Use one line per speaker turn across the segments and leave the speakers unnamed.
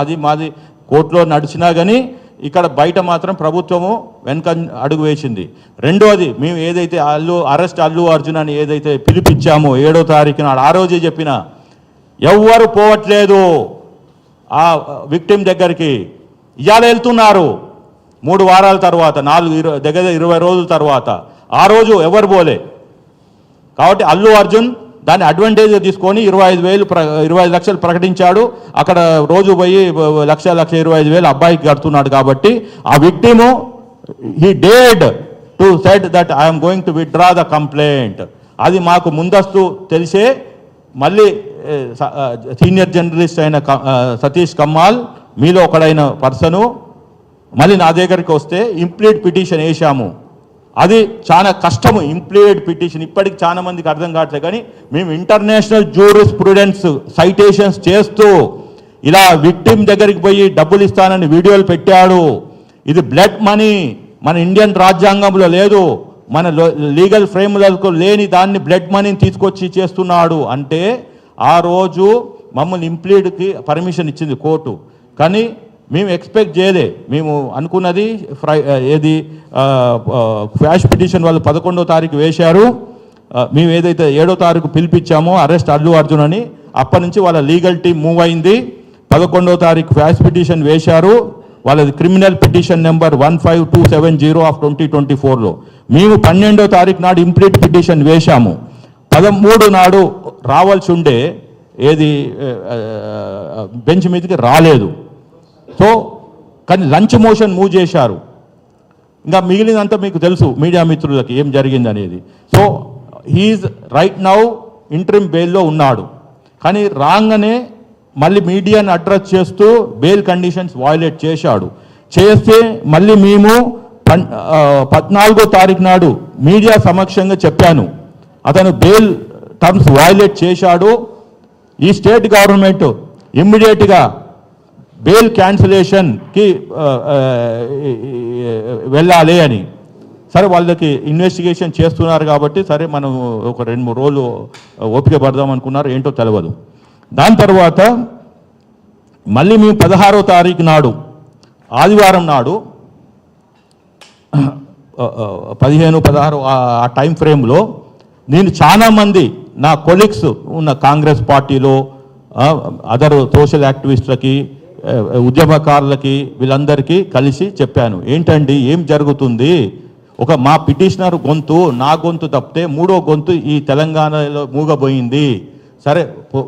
అది మాది కోర్టులో నడిచినా కానీ ఇక్కడ బయట మాత్రం ప్రభుత్వము వెనక అడుగు వేసింది. రెండోది, మేము ఏదైతే అల్లు అర్జున్ అని ఏదైతే పిలిపించామో 7వ తారీఖు నాడు, ఆ రోజే చెప్పిన ఎవ్వరు పోవట్లేదు ఆ విక్టిమ్ దగ్గరికి. ఇవాళ వెళ్తున్నారు 3 వారాల తర్వాత, దగ్గర 20 రోజుల తర్వాత. ఆ రోజు ఎవరు పోలే. కాబట్టి అల్లు అర్జున్ దాన్ని అడ్వాంటేజ్ తీసుకొని 25 లక్షలు ప్రకటించాడు. అక్కడ రోజు పోయి 1,25,000 అబ్బాయికి కడుతున్నాడు. కాబట్టి ఆ victim he did to said that I'm going to withdraw the complaint. అది మాకు ముందస్తు తెలిసే మళ్ళీ సీనియర్ జర్నలిస్ట్ అయిన సతీష్ కమ్మాల్ మీలో ఒకడైన పర్సను మళ్ళీ నా దగ్గరికి వస్తే ఇంప్లీడ్ పిటిషన్ వేసాము. అది చాలా కష్టము ఇంప్లీడ్ పిటిషన్. ఇప్పటికి చాలా మందికి అర్థం కావట్లేదు. కానీ మేము ఇంటర్నేషనల్ జ్యూరిస్ప్రుడెన్స్ సైటేషన్స్ చేస్తూ ఇలా విక్టిమ్ దగ్గరికి పోయి డబ్బులు ఇస్తానని వీడియోలు పెట్టాడు. ఇది బ్లడ్ మనీ మన ఇండియన్ రాజ్యాంగంలో లేదు, మన లీగల్ ఫ్రేమ్లకు లేని దాన్ని బ్లడ్ మనీని తీసుకొచ్చి చేస్తున్నాడు. అంటే ఆ రోజు మమ్మల్ని ఇంప్లీడ్కి పర్మిషన్ ఇచ్చింది కోర్టు. కానీ మేము ఎక్స్పెక్ట్ చేయలే. మేము అనుకున్నది ఏది క్వాష్ పిటిషన్ వాళ్ళు 11వ తారీఖు వేశారు. మేము ఏదైతే 7వ తారీఖు పిలిపించామో అరెస్ట్ అల్లు అర్జున్ అని, అప్పటి నుంచి వాళ్ళ లీగల్ టీం మూవ్ అయింది. 11వ తారీఖు క్వాష్ పిటిషన్ వేశారు. వాళ్ళది క్రిమినల్ పిటిషన్ నెంబర్ 15270 ఆఫ్ 2024లో. మేము 12వ తారీఖు నాడు ఇంప్లీట్ పిటిషన్ వేశాము. 13 నాడు రావాల్సి ఉండే ఏది బెంచ్ మీదకి రాలేదు. సో కానీ లంచ్ మోషన్ మూవ్ చేశారు. ఇంకా మిగిలినంతా మీకు తెలుసు మీడియా మిత్రులకి ఏం జరిగింది అనేది. So he's right now interim బెయిల్లో ఉన్నాడు. కానీ రాగానే మళ్ళీ మీడియాని అడ్రస్ చేస్తూ బెయిల్ కండిషన్స్ వయోలేట్ చేశాడు. చేస్తే మళ్ళీ మేము 14వ తారీఖు నాడు మీడియా సమక్షంగా చెప్పాను, అతను బెయిల్ టర్మ్స్ వయోలేట్ చేశాడు. ఈ స్టేట్ గవర్నమెంట్ ఇమ్మీడియట్గా బెయిల్ క్యాన్సిలేషన్కి వెళ్ళాలి అని. సరే వాళ్ళకి ఇన్వెస్టిగేషన్ చేస్తున్నారు కాబట్టి సరే మనం ఒక 2-3 రోజులు ఓపిక పడదాం అనుకున్నారు, ఏంటో తెలియదు. దాని తర్వాత మళ్ళీ మేము 16వ తారీఖు నాడు ఆదివారం నాడు 15-16 ఆ టైం ఫ్రేమ్లో నేను చాలామంది నా కొలీగ్స్ ఉన్న కాంగ్రెస్ పార్టీలో అదర్ సోషల్ యాక్టివిస్టులకి ఉద్యమకారులకి వీళ్ళందరికీ కలిసి చెప్పాను, ఏంటండి ఏం జరుగుతుంది, ఒక మా పిటిషనర్ గొంతు నా గొంతు తప్పితే 3వ గొంతు ఈ తెలంగాణలో మూగబోయింది. సరే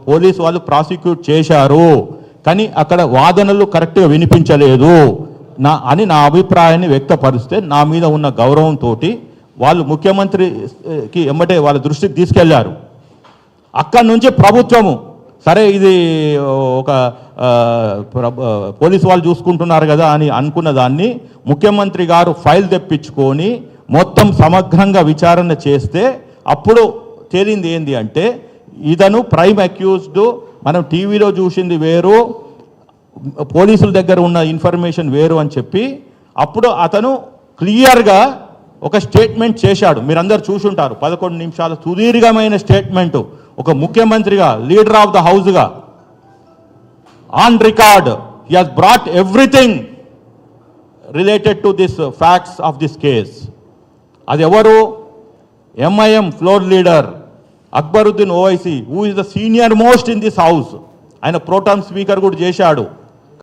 పోలీసు వాళ్ళు ప్రాసిక్యూట్ చేశారు కానీ అక్కడ వాదనలు కరెక్ట్గా వినిపించలేదు అని నా అభిప్రాయాన్ని వ్యక్తపరిస్తే నా మీద ఉన్న గౌరవంతో వాళ్ళు ముఖ్యమంత్రికి ఎమ్మటే వాళ్ళ దృష్టికి తీసుకెళ్లారు. అక్కడి నుంచి ప్రభుత్వము సరే ఇది ఒక పోలీసు వాళ్ళు చూసుకుంటున్నారు కదా అని అనుకున్న దాన్ని ముఖ్యమంత్రి గారు ఫైల్ తెప్పించుకొని మొత్తం సమగ్రంగా విచారణ చేస్తే అప్పుడు తేలింది ఏంది అంటే ఇతను ప్రైమ్ అక్యూజ్డ్, మనం టీవీలో చూసింది వేరు, పోలీసుల దగ్గర ఉన్న ఇన్ఫర్మేషన్ వేరు అని చెప్పి అప్పుడు అతను క్లియర్గా ఒక స్టేట్మెంట్ చేశాడు. మీరందరూ చూసుంటారు, 11 నిమిషాల సుదీర్ఘమైన స్టేట్మెంటు. ఒక ముఖ్యమంత్రిగా, లీడర్ ఆఫ్ ద హౌస్గా on record he has brought everything related to this facts of this case. అది ఎవరు? MIM floor leader Akbaruddin Owaisi, who is the senior most in this house. ఆయన ప్రోటామ్ స్పీకర్ కూడా చేశాడు.